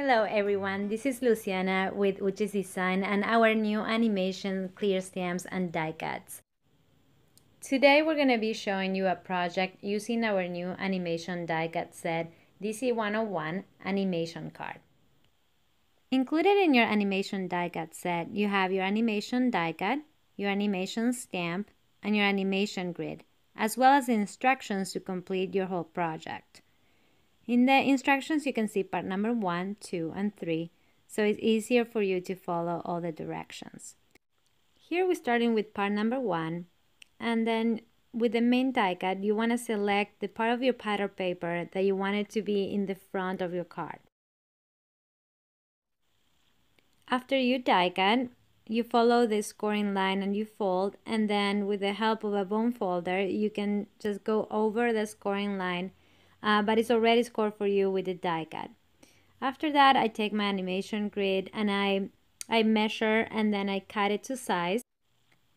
Hello everyone, this is Luciana with Uchis Design and our new animation clear stamps and die cuts. Today we're going to be showing you a project using our new animation die cut set DC101 animation card. Included in your animation die cut set, you have your animation die cut, your animation stamp, and your animation grid, as well as instructions to complete your whole project. In the instructions, you can see part number 1, 2, and 3, so it's easier for you to follow all the directions. Here we're starting with part number 1, and then with the main die cut, you want to select the part of your pattern paper that you want it to be in the front of your card. After you die cut, you follow the scoring line and you fold, and then with the help of a bone folder, you can just go over the scoring line. But it's already scored for you with the die cut. After that, I take my animation grid and I measure and then I cut it to size.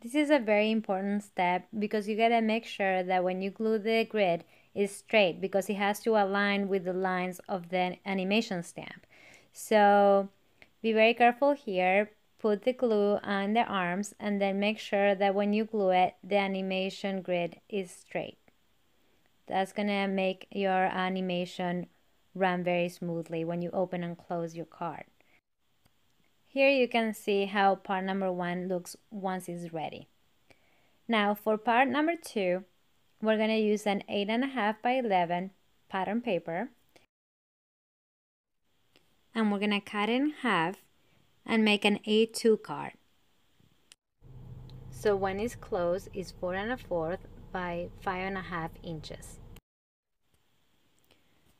This is a very important step because you gotta make sure that when you glue the grid, it's straight because it has to align with the lines of the animation stamp. So be very careful here. Put the glue on the arms and then make sure that when you glue it, the animation grid is straight. That's gonna make your animation run very smoothly when you open and close your card. Here you can see how part number 1 looks once it's ready. Now for part number 2, we're gonna use an 8.5 by 11 pattern paper, and we're gonna cut it in half and make an A2 card. So when it's closed, it's 4 1/4 by 5.5 inches.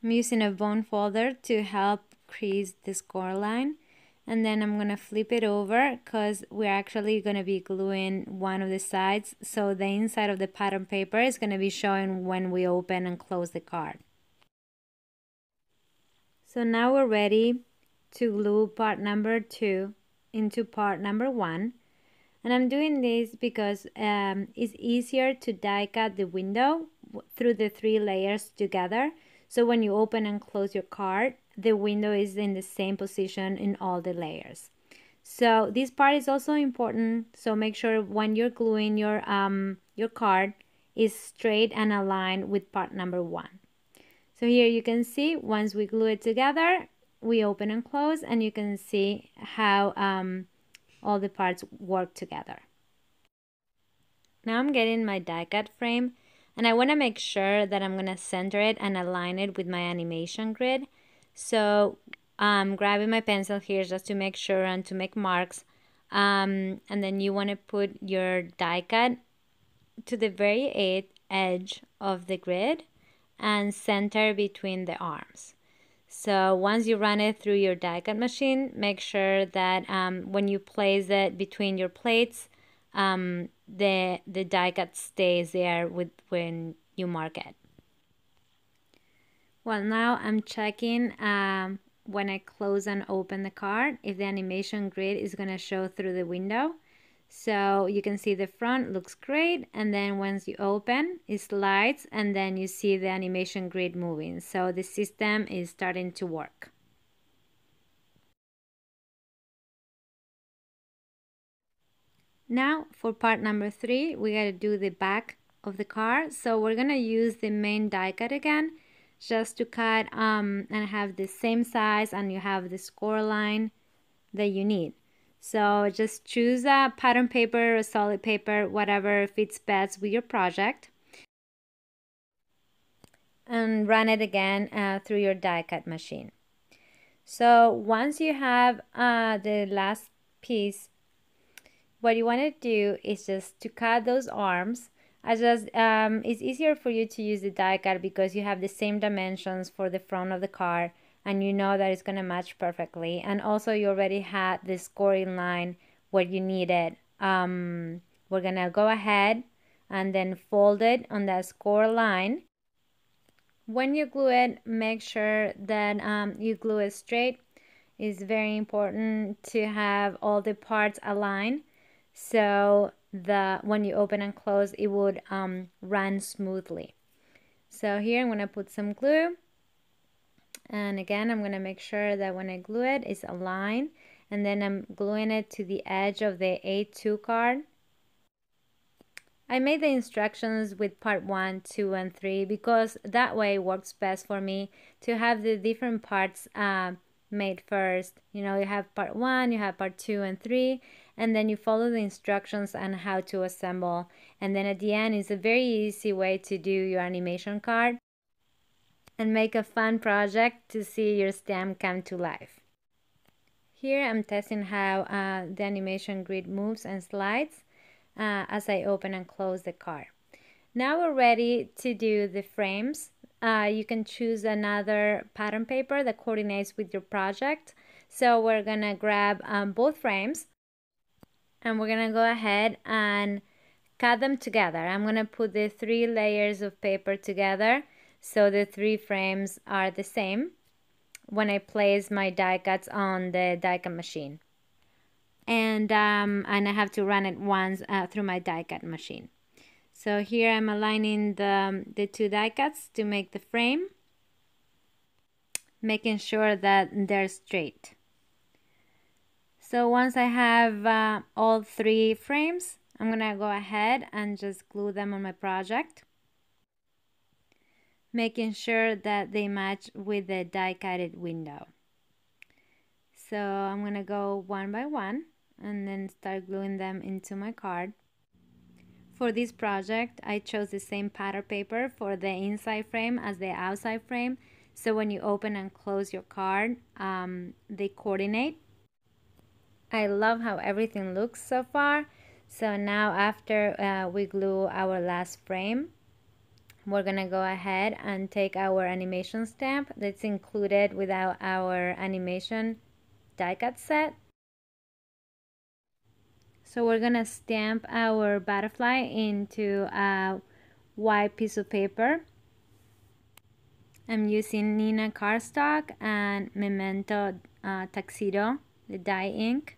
I'm using a bone folder to help crease the score line, and then I'm gonna flip it over because we're actually gonna be gluing one of the sides, so the inside of the pattern paper is gonna be showing when we open and close the card. So now we're ready to glue part number 2 into part number 1. And I'm doing this because it's easier to die cut the window through the 3 layers together. So when you open and close your card, the window is in the same position in all the layers. So this part is also important. So make sure when you're gluing your card is straight and aligned with part number 1. So here you can see once we glue it together, we open and close, and you can see how all the parts work together. Now I'm getting my die cut frame, and I want to make sure that I'm going to center it and align it with my animation grid. So I'm grabbing my pencil here just to make sure and to make marks. And then you want to put your die cut to the very edge of the grid and center between the arms. So once you run it through your die cut machine, make sure that when you place it between your plates, the die cut stays there when you mark it. Well, now I'm checking when I close and open the card if the animation grid is going to show through the window. So you can see the front looks great, and then once you open, it slides, and then you see the animation grid moving. So the system is starting to work. Now for part number 3, we got to do the back of the card. So we're going to use the main die cut again, just to cut and have the same size, and you have the score line that you need. So just choose a pattern paper or solid paper, whatever fits best with your project, and run it again through your die cut machine. So once you have the last piece, what you want to do is just to cut those arms. It's easier for you to use the die cut because you have the same dimensions for the front of the card, and you know that it's going to match perfectly, and also you already had the scoring line where you need it. We're going to go ahead and then fold it on that score line. When you glue it, make sure that you glue it straight. It's very important to have all the parts aligned, so when you open and close, it would run smoothly. So here I'm going to put some glue, And again, I'm going to make sure that when I glue it, it's aligned. And then I'm gluing it to the edge of the A2 card. I made the instructions with part 1, 2, and 3 because that way it works best for me to have the different parts made first. You know, you have part 1, you have part 2 and 3, and then you follow the instructions on how to assemble. And then at the end, it's a very easy way to do your animation card and make a fun project to see your stamp come to life. Here I'm testing how the animation grid moves and slides as I open and close the card. Now we're ready to do the frames. You can choose another pattern paper that coordinates with your project. So we're gonna grab both frames and we're gonna go ahead and cut them together. I'm gonna put the 3 layers of paper together so the 3 frames are the same when I place my die cuts on the die cut machine. And I have to run it once through my die cut machine. So here I'm aligning the 2 die cuts to make the frame, making sure that they're straight. So once I have all 3 frames, I'm gonna go ahead and just glue them on my project, making sure that they match with the die cutted window. So I'm gonna go one by one and then start gluing them into my card. For this project, I chose the same pattern paper for the inside frame as the outside frame, so when you open and close your card, they coordinate. I love how everything looks so far. So now after we glue our last frame, we're gonna go ahead and take our animation stamp that's included with our animation die cut set. So we're gonna stamp our butterfly into a white piece of paper. I'm using Neenah cardstock and Memento Tuxedo, the dye ink.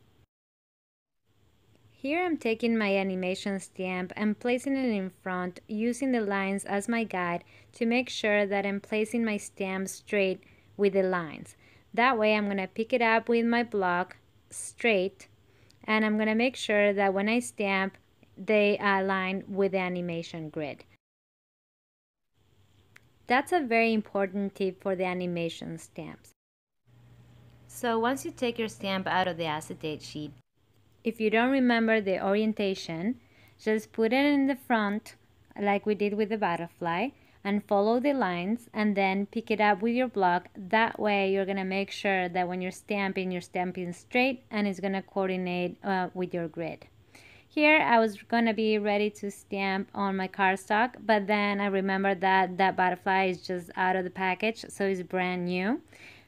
Here I'm taking my animation stamp and placing it in front, using the lines as my guide to make sure that I'm placing my stamp straight with the lines. That way I'm gonna pick it up with my block straight, and I'm going to make sure that when I stamp, they align with the animation grid. That's a very important tip for the animation stamps. So once you take your stamp out of the acetate sheet, if you don't remember the orientation, just put it in the front like we did with the butterfly and follow the lines and then pick it up with your block. That way you're going to make sure that when you're stamping straight and it's going to coordinate with your grid. Here I was going to be ready to stamp on my cardstock, but then I remembered that that butterfly is just out of the package, so it's brand new.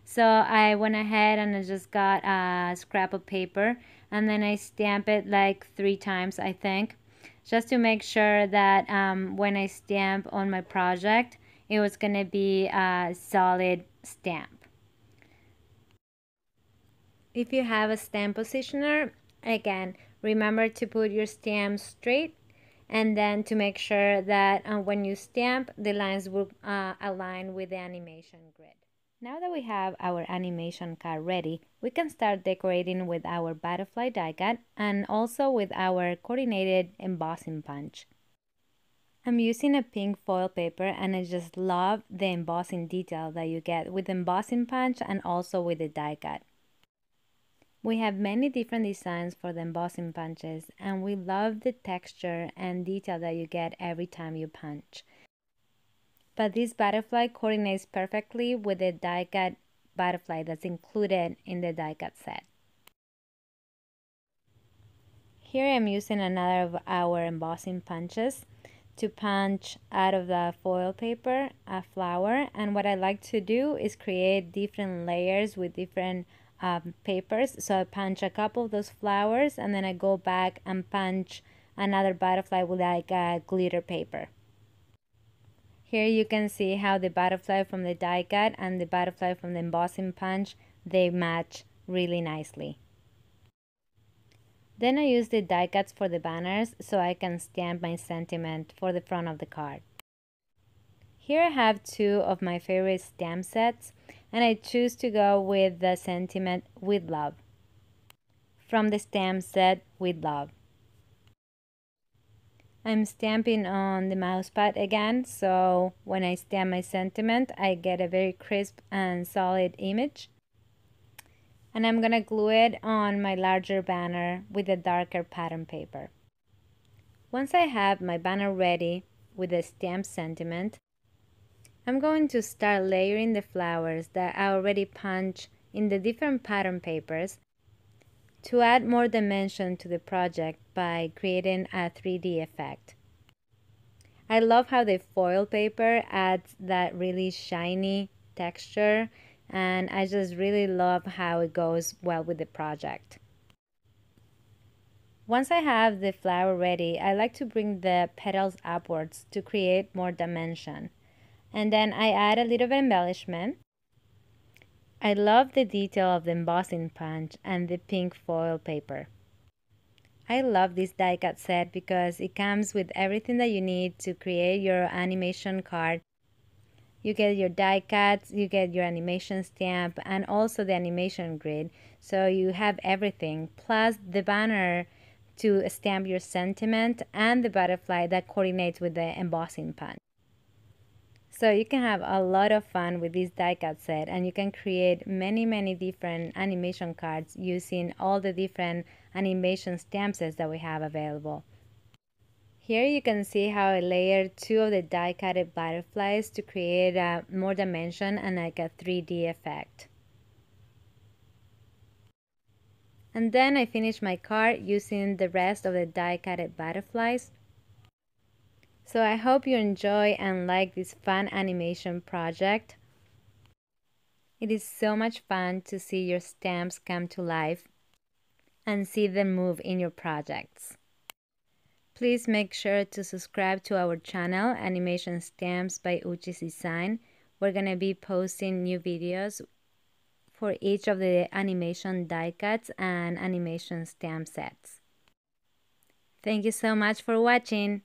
So I went ahead and I just got a scrap of paper and then I stamp it like 3 times, I think, just to make sure that when I stamp on my project, it was going to be a solid stamp. If you have a stamp positioner, again, remember to put your stamp straight and then to make sure that when you stamp, the lines will align with the animation grid. Now that we have our animation card ready, we can start decorating with our butterfly die cut and also with our coordinated embossing punch. I'm using a pink foil paper and I just love the embossing detail that you get with embossing punch and also with the die cut. We have many different designs for the embossing punches and we love the texture and detail that you get every time you punch. But this butterfly coordinates perfectly with the die cut butterfly that's included in the die cut set. Here I'm using another of our embossing punches to punch out of the foil paper a flower, and what I like to do is create different layers with different papers. So I punch a couple of those flowers and then I go back and punch another butterfly with like a glitter paper. Here you can see how the butterfly from the die cut and the butterfly from the embossing punch, they match really nicely. Then I use the die cuts for the banners so I can stamp my sentiment for the front of the card. Here I have 2 of my favorite stamp sets, and I choose to go with the sentiment "with love" from the stamp set "with love." I'm stamping on the mousepad again, so when I stamp my sentiment, I get a very crisp and solid image. And I'm gonna glue it on my larger banner with a darker pattern paper. Once I have my banner ready with the stamped sentiment, I'm going to start layering the flowers that I already punched in the different pattern papers to add more dimension to the project by creating a 3D effect. I love how the foil paper adds that really shiny texture, and I just really love how it goes well with the project. Once I have the flower ready, I like to bring the petals upwards to create more dimension. And then I add a little bit of embellishment. I love the detail of the embossing punch and the pink foil paper. I love this die cut set because it comes with everything that you need to create your animation card. You get your die cuts, you get your animation stamp, and also the animation grid. So you have everything, plus the banner to stamp your sentiment and the butterfly that coordinates with the embossing punch. So you can have a lot of fun with this die cut set, and you can create many different animation cards using all the different animation stamp sets that we have available. Here you can see how I layered 2 of the die cutted butterflies to create more dimension and like a 3D effect. And then I finished my card using the rest of the die cutted butterflies. So I hope you enjoy and like this fun animation project. It is so much fun to see your stamps come to life and see them move in your projects. Please make sure to subscribe to our channel, Animation Stamps by Uchis Design. We're going to be posting new videos for each of the animation die cuts and animation stamp sets. Thank you so much for watching.